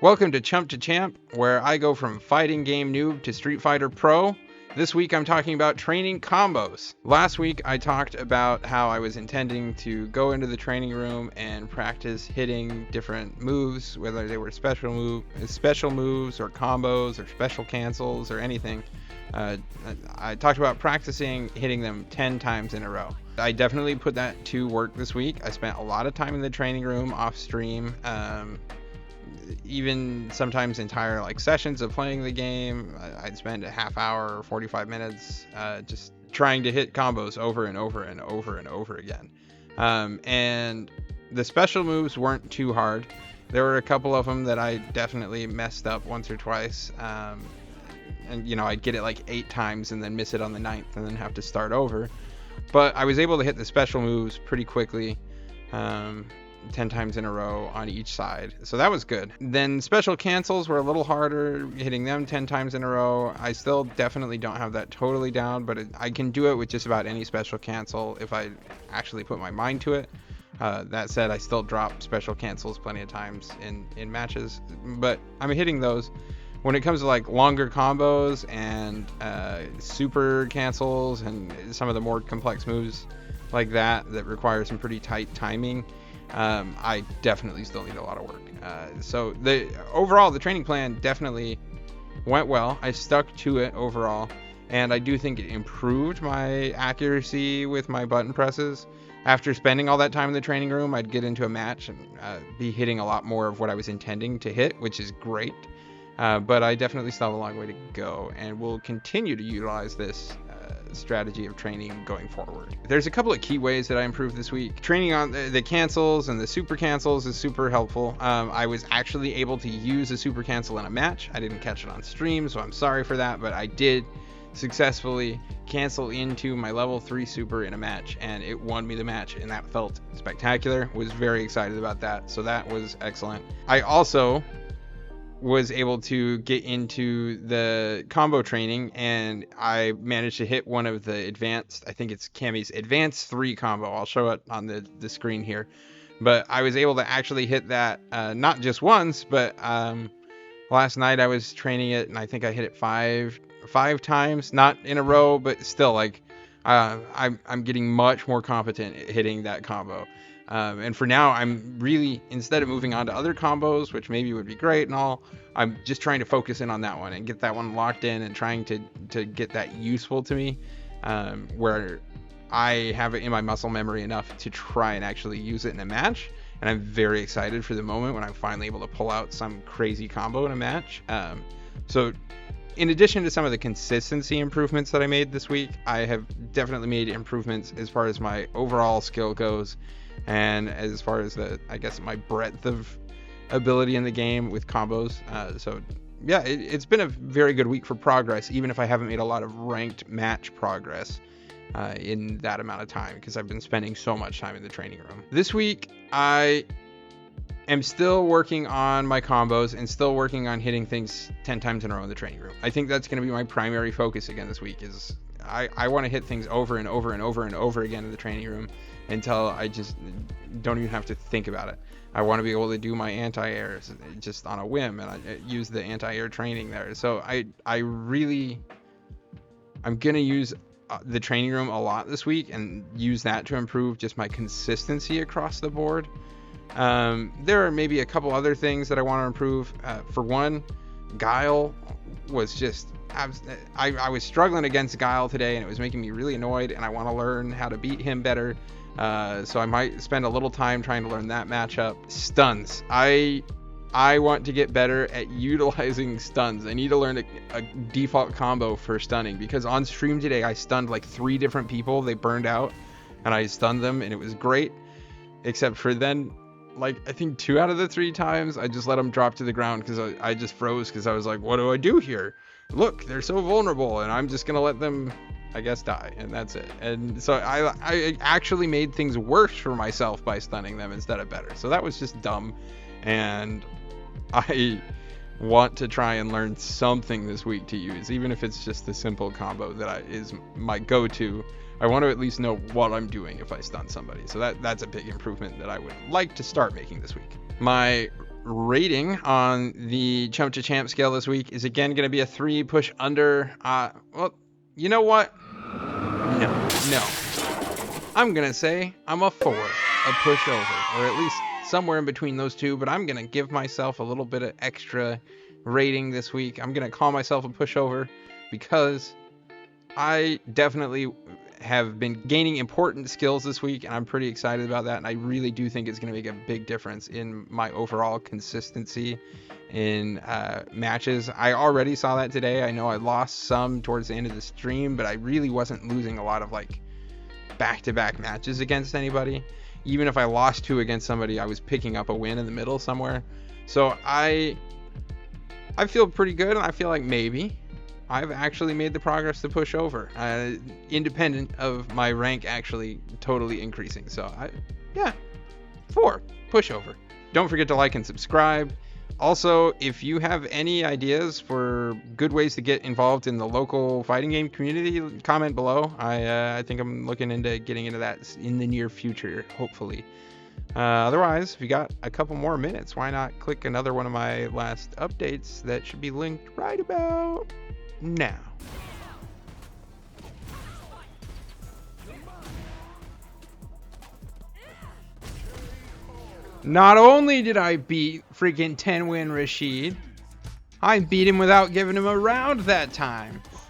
Welcome to Chump to Champ, where I go from fighting game noob to Street Fighter Pro. This week I'm talking about training combos. Last week I talked about how I was intending to go into the training room and practice hitting different moves, whether they were special moves or combos or special cancels or anything. I talked about practicing hitting them 10 times in a row. I definitely put that to work this week. I spent a lot of time in the training room off stream. Even sometimes entire sessions of playing the game. I'd spend a half hour or 45 minutes just trying to hit combos over and over and over and over again. And the special moves weren't too hard. There were a couple of them that I definitely messed up once or twice. And I'd get it like 8 times and then miss it on the 9th and then have to start over. But I was able to hit the special moves pretty quickly. 10 times in a row on each side. So that was good. Then special cancels were a little harder, hitting them 10 times in a row. I still definitely don't have that totally down, but I can do it with just about any special cancel if I actually put my mind to it. That said, I still drop special cancels plenty of times in matches, but I'm hitting those. When it comes to longer combos and super cancels and some of the more complex moves like that require some pretty tight timing, I definitely still need a lot of work. So overall, the training plan definitely went well. I stuck to it overall, and I do think it improved my accuracy with my button presses. After spending all that time in the training room, I'd get into a match and be hitting a lot more of what I was intending to hit, which is great. But I definitely still have a long way to go, and will continue to utilize this strategy of training going forward. There's a couple of key ways that I improved this week. Training on the cancels and the super cancels is super helpful. I was actually able to use a super cancel in a match. I didn't catch it on stream, so I'm sorry for that, but I did successfully cancel into my level 3 super in a match, and it won me the match, and that felt spectacular. Was very excited about that, so that was excellent. I also was able to get into the combo training, and I managed to hit one of the advanced, I think it's Cammy's advanced 3 combo. I'll show it on the screen here, but I was able to actually hit that not just once, but last night I was training it, and I think I hit it five times, not in a row, but still I'm getting much more competent at hitting that combo. And for now, I'm really, instead of moving on to other combos, which maybe would be great and all, I'm just trying to focus in on that one and get that one locked in, and trying to get that useful to me, where I have it in my muscle memory enough to try and actually use it in a match. And I'm very excited for the moment when I'm finally able to pull out some crazy combo in a match. So in addition to some of the consistency improvements that I made this week, I have definitely made improvements as far as my overall skill goes, and as far as my breadth of ability in the game with combos. So yeah, it's been a very good week for progress, even if I haven't made a lot of ranked match progress in that amount of time, because I've been spending so much time in the training room. This week, I am still working on my combos and still working on hitting things 10 times in a row in the training room. I think that's going to be my primary focus again this week. Is I want to hit things over and over and over and over again in the training room until I just don't even have to think about it. I want to be able to do my anti-airs just on a whim, and I use the anti-air training there. So I'm going to use the training room a lot this week, and use that to improve just my consistency across the board. There are maybe a couple other things that I want to improve. For one, Guile was just... I was struggling against Guile today, and it was making me really annoyed, and I want to learn how to beat him better. So I might spend a little time trying to learn that matchup. Stuns. I want to get better at utilizing stuns. I need to learn a default combo for stunning, because on stream today I stunned 3 different people. They burned out, and I stunned them, and it was great. Except for then, I think 2 out of the 3 times I just let them drop to the ground, because I just froze, because I was like, what do I do here? Look, they're so vulnerable, and I'm just gonna let them, I guess, die, and that's it. And so I actually made things worse for myself by stunning them instead of better. So that was just dumb, and I want to try and learn something this week to use, even if it's just the simple combo that is my go-to. I want to at least know what I'm doing if I stun somebody. So that's a big improvement that I would like to start making this week. My rating on the Chump to Champ scale this week is again going to be a 3 push under. Well, you know what? No. I'm going to say I'm a 4, a push over, or at least somewhere in between those two, but I'm going to give myself a little bit of extra rating this week. I'm going to call myself a pushover because I definitely have been gaining important skills this week, and I'm pretty excited about that, and I really do think it's going to make a big difference in my overall consistency in matches. I already saw that today. I know I lost some towards the end of the stream, but I really wasn't losing a lot of like back-to-back matches against anybody. Even if I lost 2 against somebody, I was picking up a win in the middle somewhere. So I feel pretty good, and I feel like maybe I've actually made the progress to push over, independent of my rank actually totally increasing. So yeah, 4, push over. Don't forget to like and subscribe. Also, if you have any ideas for good ways to get involved in the local fighting game community, comment below. I think I'm looking into getting into that in the near future, hopefully. Otherwise, if you got a couple more minutes, why not click another one of my last updates that should be linked right about now. Not only did I beat freaking 10-win Rashid, I beat him without giving him a round that time.